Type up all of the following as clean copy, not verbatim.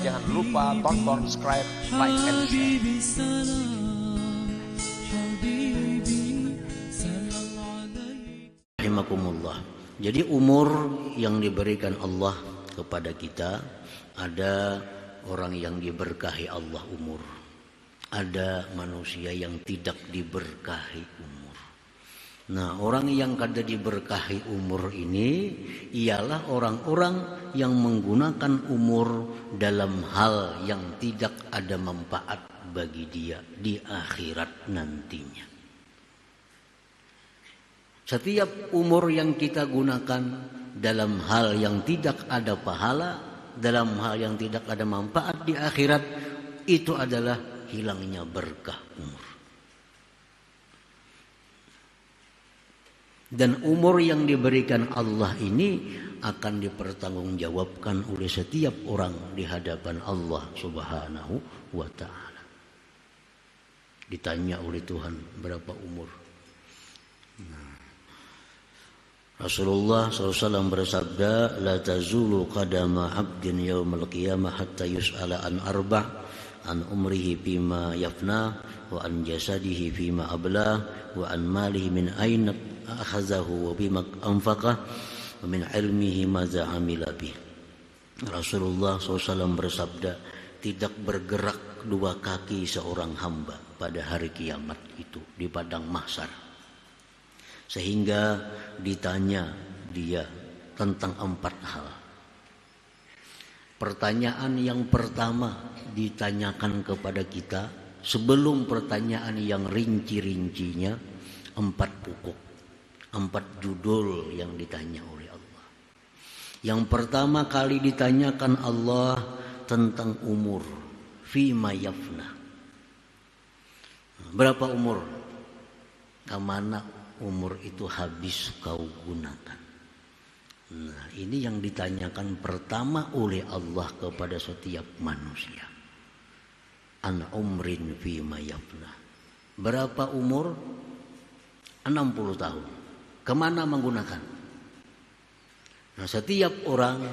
Jangan lupa tonton, subscribe, like, and share. Rahimakumullah. Jadi umur yang diberikan Allah kepada kita, ada orang yang diberkahi Allah umur, ada manusia yang tidak diberkahi umur. Nah, orang yang kada diberkahi umur ini ialah orang-orang yang menggunakan umur dalam hal yang tidak ada manfaat bagi dia di akhirat nantinya. Setiap umur yang kita gunakan dalam hal yang tidak ada pahala, dalam hal yang tidak ada manfaat di akhirat, itu adalah hilangnya berkah umur. Dan umur yang diberikan Allah ini akan dipertanggungjawabkan oleh setiap orang di hadapan Allah Subhanahu wa ta'ala. Ditanya oleh Tuhan berapa umur. Rasulullah SAW bersabda, la tazulu qadama abdin yawmal qiyamah hatta yus'ala an arba' an umrihi fima yafna wa an jasadihi fima ablah wa an malihi min aina akhazahu wa bima anfaqah wa min ilmihi madza amila bih. Rasulullah SAW bersabda, tidak bergerak dua kaki seorang hamba pada hari kiamat itu di padang mahsyar, sehingga ditanya dia tentang 4 hal. Pertanyaan yang pertama ditanyakan kepada kita sebelum pertanyaan yang rinci-rincinya, 4 pokok, 4 judul yang ditanya oleh Allah. Yang pertama kali ditanyakan Allah tentang umur, fima yafna. Berapa umur? Kemana umur itu habis kau gunakan? Nah, ini yang ditanyakan pertama oleh Allah kepada setiap manusia. An umrin fima yafna. Berapa umur? 60 tahun. Kemana menggunakan? Nah, setiap orang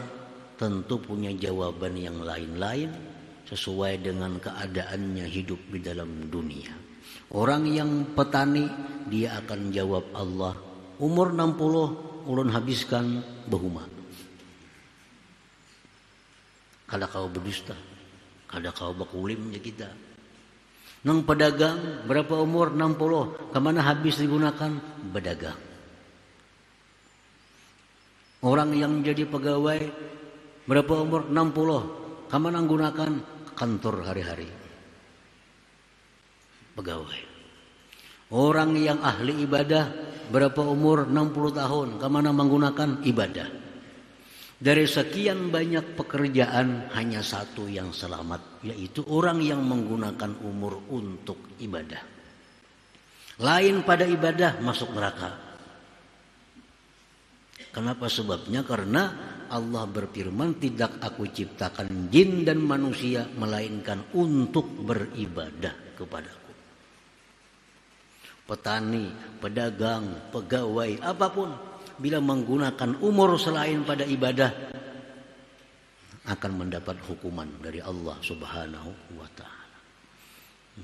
tentu punya jawaban yang lain-lain sesuai dengan keadaannya hidup di dalam dunia. Orang yang petani, dia akan jawab Allah, umur 60 ulun habiskan behuma. Kada kau berdusta, kada kau bakulim ya kita. Nang pedagang, berapa umur? 60. Kemana habis digunakan? Berdagang. Orang yang jadi pegawai, berapa umur? 60. Kemana gunakan? Kantor hari-hari. Pegawai. Orang yang ahli ibadah, berapa umur? 60 tahun. Kemana menggunakan? Ibadah. Dari sekian banyak pekerjaan, hanya satu yang selamat, yaitu orang yang menggunakan umur untuk ibadah. Lain pada ibadah, masuk neraka. Kenapa sebabnya? Karena Allah berfirman, tidak aku ciptakan jin dan manusia melainkan untuk beribadah kepadaku. Petani, pedagang, pegawai, apapun, bila menggunakan umur selain pada ibadah, akan mendapat hukuman dari Allah Subhanahu wa ta'ala.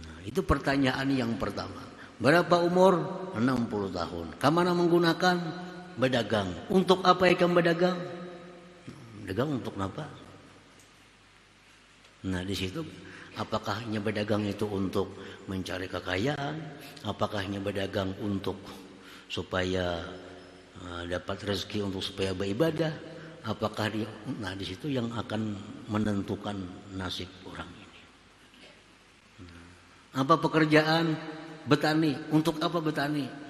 Nah, itu pertanyaan yang pertama. Berapa umur? 60 tahun. Kemana menggunakan? Berdagang. Untuk apa ikan berdagang? Berdagang untuk apa? Nah, di situ apakah hanya berdagang itu untuk mencari kekayaan? Apakah hanya berdagang untuk supaya dapat rezeki, untuk supaya beribadah? Apakah dia? Nah, di situ yang akan menentukan nasib orang ini. Apa pekerjaan? Betani. Untuk apa betani?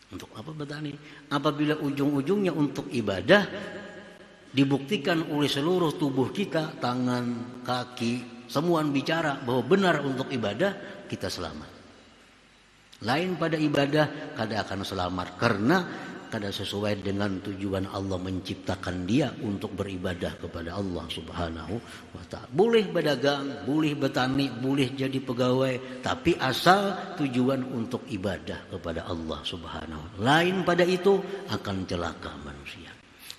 Untuk apa betani? Apabila ujung-ujungnya untuk ibadah, dibuktikan oleh seluruh tubuh kita, tangan, kaki, semua bicara bahwa benar untuk ibadah, kita selamat. Lain pada ibadah, kada akan selamat karena kada sesuai dengan tujuan Allah menciptakan dia untuk beribadah kepada Allah Subhanahu wa ta'ala. Boleh berdagang, boleh bertani, boleh jadi pegawai, tapi asal tujuan untuk ibadah kepada Allah Subhanahu wa ta'ala. Lain pada itu akan celaka manusia.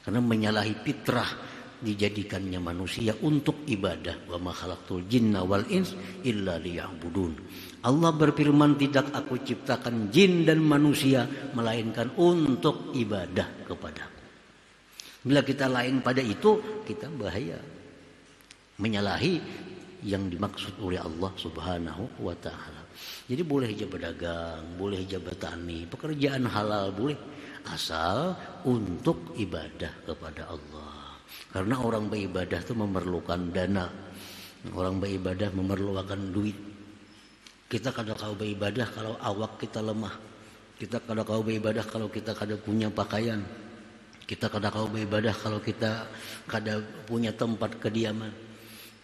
Karena menyalahi fitrah dijadikannya manusia untuk ibadah. Wa ma khalaqtul jinna wal ins illa liya'budun. Allah berfirman, tidak aku ciptakan jin dan manusia melainkan untuk ibadah kepadaku. Bila kita lain pada itu, kita bahaya, menyalahi yang dimaksud oleh Allah Subhanahu wa ta'ala. Jadi boleh aja berdagang, boleh aja bertani, pekerjaan halal boleh, asal untuk ibadah kepada Allah. Karena orang beribadah itu memerlukan dana, orang beribadah memerlukan duit. Kita kadang kau beribadah kalau awak kita lemah, kita kadang kau beribadah kalau kita kadang punya pakaian, kita kadang kau beribadah kalau kita kadang punya tempat kediaman.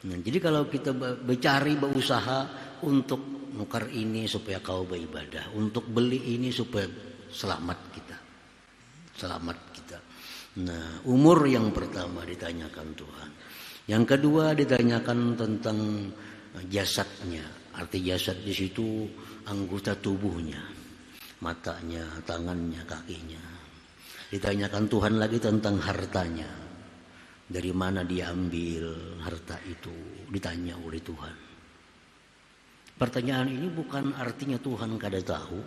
Nah, jadi kalau kita bercari, berusaha untuk nukar ini supaya kau beribadah, untuk beli ini supaya selamat kita. Nah, umur yang pertama ditanyakan Tuhan. Yang kedua ditanyakan tentang jasadnya. Arti jasad di situ anggota tubuhnya, matanya, tangannya, kakinya. Ditanyakan Tuhan lagi tentang hartanya. Dari mana dia ambil harta itu, ditanya oleh Tuhan. Pertanyaan ini bukan artinya Tuhan kada tahu.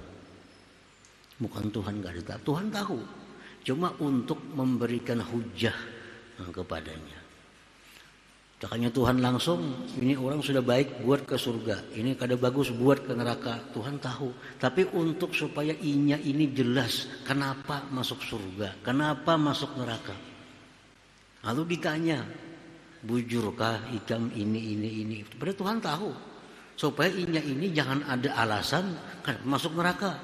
Bukan Tuhan kada tahu, Tuhan tahu. Cuma untuk memberikan hujah kepadanya. Makanya Tuhan langsung, ini orang sudah baik buat ke surga, ini kada bagus buat ke neraka. Tuhan tahu. Tapi untuk supaya inya ini jelas kenapa masuk surga, kenapa masuk neraka. Lalu ditanya, bujurkah ikam ini. Padahal Tuhan tahu. Supaya inya ini jangan ada alasan kenapa masuk neraka,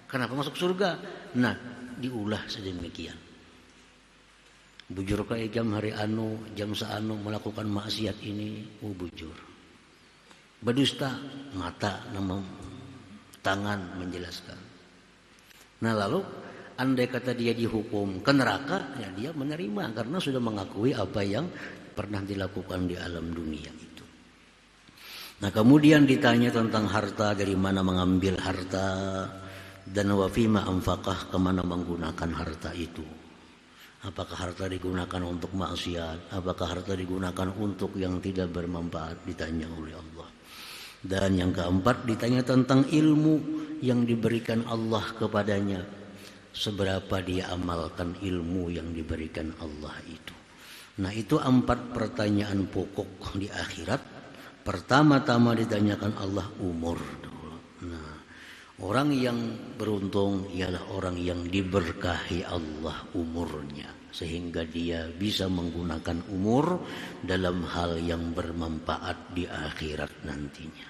kenapa masuk surga. Nah, diulah sedemikian. Bujur ka jam hari anu, jam saanu melakukan maksiat ini, bujur. Berdusta, mata, nama, tangan menjelaskan. Nah lalu, andai kata dia dihukum ke neraka, ya dia menerima karena sudah mengakui apa yang pernah dilakukan di alam dunia itu. Nah kemudian ditanya tentang harta, dari mana mengambil harta, dan wafima anfaqah, kemana menggunakan harta itu. Apakah harta digunakan untuk maksiat? Apakah harta digunakan untuk yang tidak bermanfaat? Ditanya oleh Allah. Dan yang keempat ditanya tentang ilmu yang diberikan Allah kepadanya. Seberapa dia amalkan ilmu yang diberikan Allah itu. Nah itu 4 pertanyaan pokok di akhirat. Pertama-tama ditanyakan Allah umur. Nah, orang yang beruntung ialah orang yang diberkahi Allah umurnya. Sehingga dia bisa menggunakan umur dalam hal yang bermanfaat di akhirat nantinya.